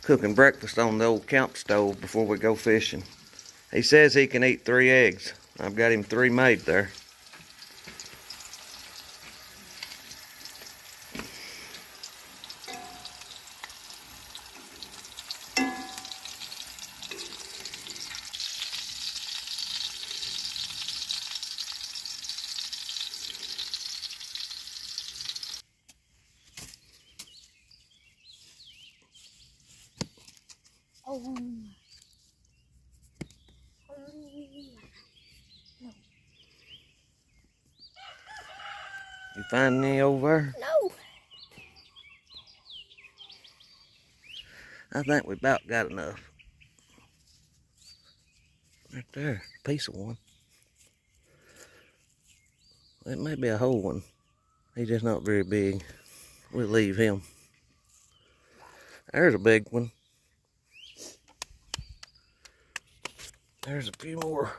cooking breakfast on the old camp stove before we go fishing. He says he can eat 3 eggs. I've got him 3 made there. Oh. No. You find any over there? No. I think we about got enough. Right there, a piece of one. It may be a whole one. He's just not very big. We'll leave him. There's a big one. There's a few more.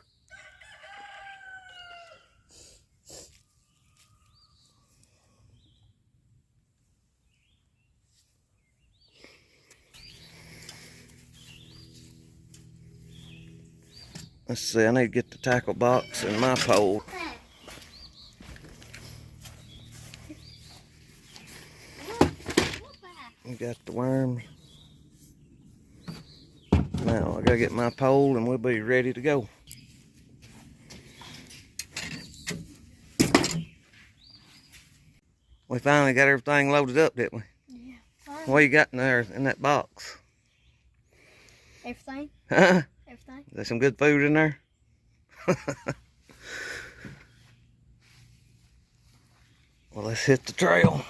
Let's see, I need to get the tackle box and my pole. You got the worms. Now I gotta get my pole and we'll be ready to go. We finally got everything loaded up, didn't we? Yeah. What you got in there in that box? Everything. Huh? Everything. There's some good food in there. Well, let's hit the trail.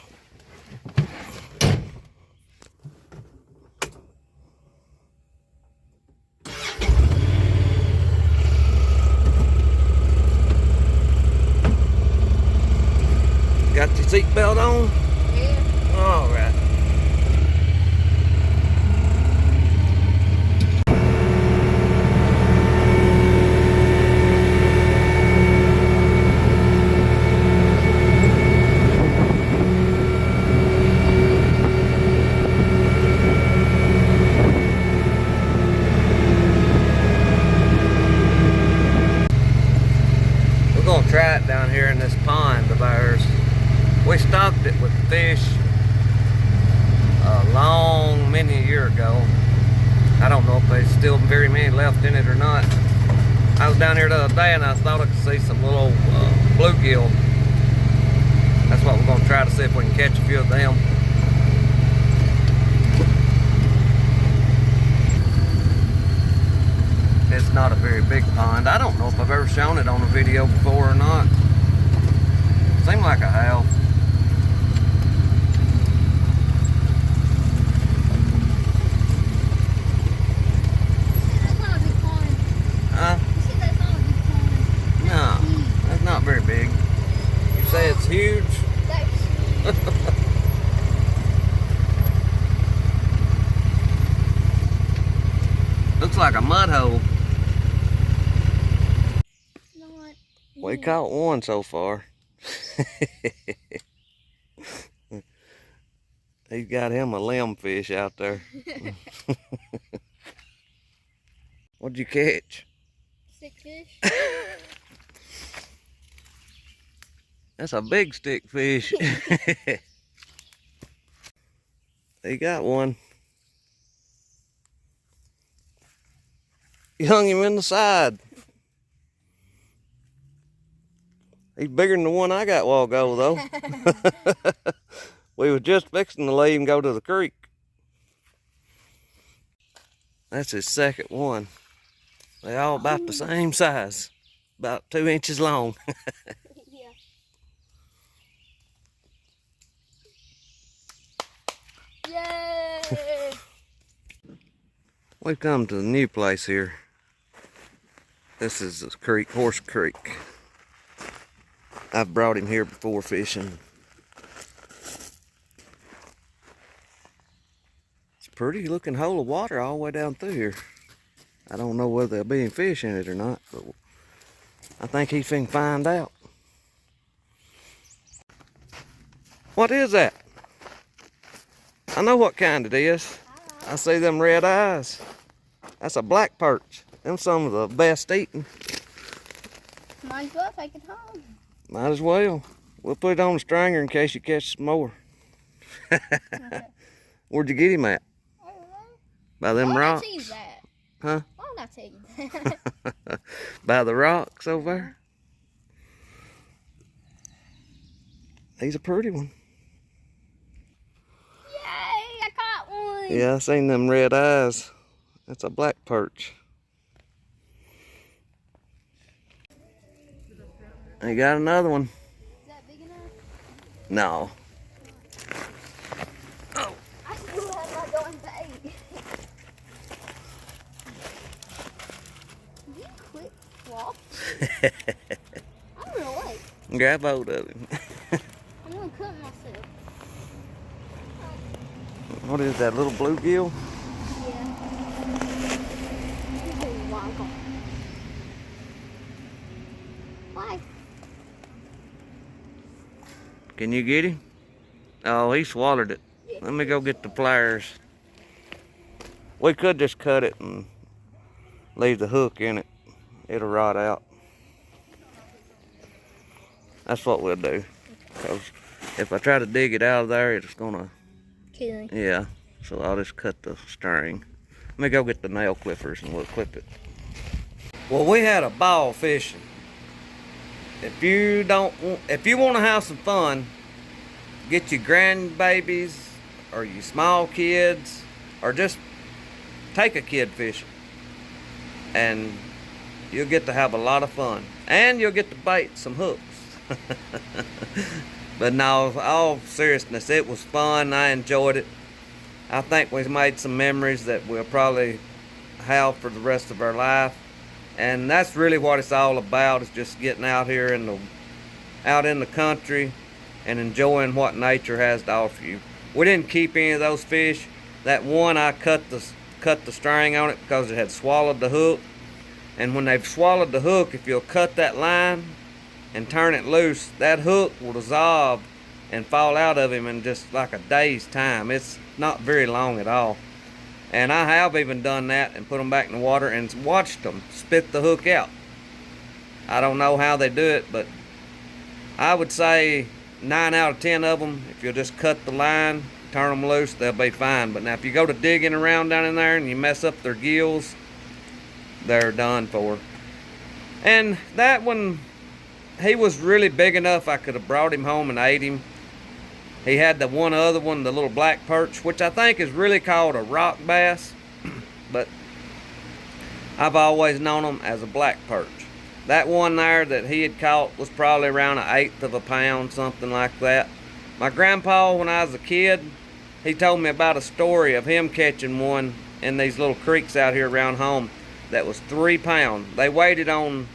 Got your seatbelt on? Yeah. All right. We're gonna try it down here in this pond of ours. We stocked it with fish many a year ago. I don't know if there's still very many left in it or not. I was down here the other day and I thought I could see some little bluegill. That's what we're gonna try to see if we can catch a few of them. It's not a very big pond. I don't know if I've ever shown it on a video before or not. Seems like I have. Huh? No, that's not very big. You say it's huge? Looks like a mud hole. We caught one so far. He's got him a limb fish out there. What'd you catch? Stick fish. That's a big stick fish. He got one. You hung him in the side. He's bigger than the one I got a while ago, though. We was just fixing to leave and go to the creek. That's his second one. They all about the same size, about 2 inches long. Yeah. Yay! We've come to the new place here. This is the creek, Horse Creek. I've brought him here before fishing. It's a pretty looking hole of water all the way down through here. I don't know whether there'll be any fish in it or not, but I think he's finna find out. What is that? I know what kind it is. I see them red eyes. That's a black perch. Them some of the best eating. Might as well take it home. Might as well. We'll put it on the stringer in case you catch some more. Okay. Where'd you get him at? I don't know. By them Why rocks? did I tell you that? Huh? Why did I tell you that? By the rocks over there? He's a pretty one. Yay! I caught one. Yeah, I seen them red eyes. That's a black perch. You got another one. Is that big enough? No. I still have my going bait. You quit flopping. I'm gonna wait. Grab hold of him. I'm gonna cut myself. What is that, little bluegill? Yeah. Oh my God. Why? Can you get him? Oh, he swallowed it. Yeah. Let me go get the pliers. We could just cut it and leave the hook in it. It'll rot out. That's what we'll do. Because if I try to dig it out of there, it's gonna... Kidding. Yeah. So I'll just cut the string. Let me go get the nail clippers and we'll clip it. Well, we had a ball fishing. If you want to have some fun, get your grandbabies or your small kids, or just take a kid fishing, and you'll get to have a lot of fun, and you'll get to bait some hooks. But no, all seriousness, it was fun. I enjoyed it. I think we made some memories that we'll probably have for the rest of our life. And that's really what it's all about, is just getting out here out in the country and enjoying what nature has to offer you. We didn't keep any of those fish. That one, I cut the string on it because it had swallowed the hook. And when they've swallowed the hook, if you'll cut that line and turn it loose, that hook will dissolve and fall out of him in just like a day's time. It's not very long at all. And I have even done that and put them back in the water and watched them spit the hook out. I don't know how they do it, but I would say 9 out of 10 of them, if you'll just cut the line, turn them loose, they'll be fine. But now if you go to digging around down in there and you mess up their gills, they're done for. And that one, he was really big enough I could have brought him home and ate him. He had the one other one, the little black perch, which I think is really called a rock bass, but I've always known them as a black perch. That one there that he had caught was probably around 1/8 of a pound, something like that. My grandpa, when I was a kid, he told me about a story of him catching one in these little creeks out here around home that was 3 pounds. They weighed it on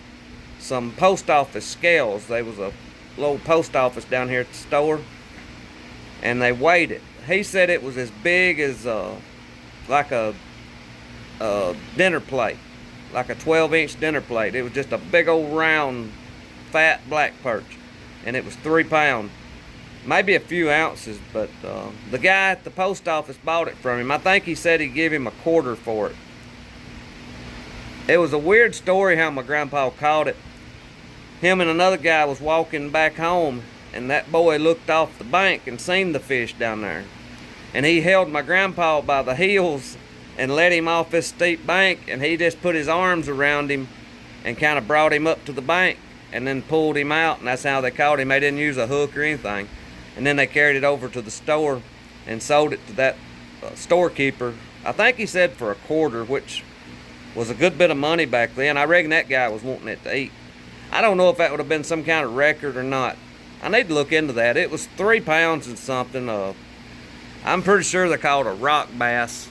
some post office scales. There was a little post office down here at the store, and they weighed it. He said it was as big as like a dinner plate, like a 12-inch dinner plate. It was just a big old round fat black perch, and it was 3 pounds, maybe a few ounces. But the guy at the post office bought it from him. I think he said he'd give him a quarter for it. It was a weird story how my grandpa caught it. Him and another guy was walking back home, and that boy looked off the bank and seen the fish down there. And he held my grandpa by the heels and led him off this steep bank, and he just put his arms around him and kind of brought him up to the bank and then pulled him out, and that's how they caught him. They didn't use a hook or anything. And then they carried it over to the store and sold it to that storekeeper. I think he said for a quarter, which was a good bit of money back then. I reckon that guy was wanting it to eat. I don't know if that would have been some kind of record or not. I need to look into that. It was 3 pounds and something. I'm pretty sure they're called a rock bass.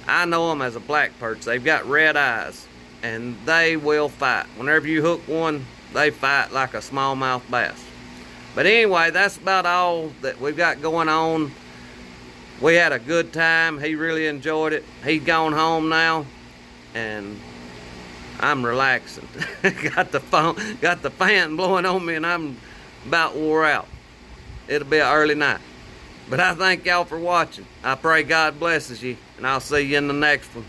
I know them as a black perch. They've got red eyes, and they will fight. Whenever you hook one, they fight like a smallmouth bass. But anyway, that's about all that we've got going on. We had a good time. He really enjoyed it. He's gone home now, and I'm relaxing. got the fan blowing on me, and I'm about wore out. It'll be an early night. But I thank y'all for watching. I pray God blesses you, and I'll see you in the next one.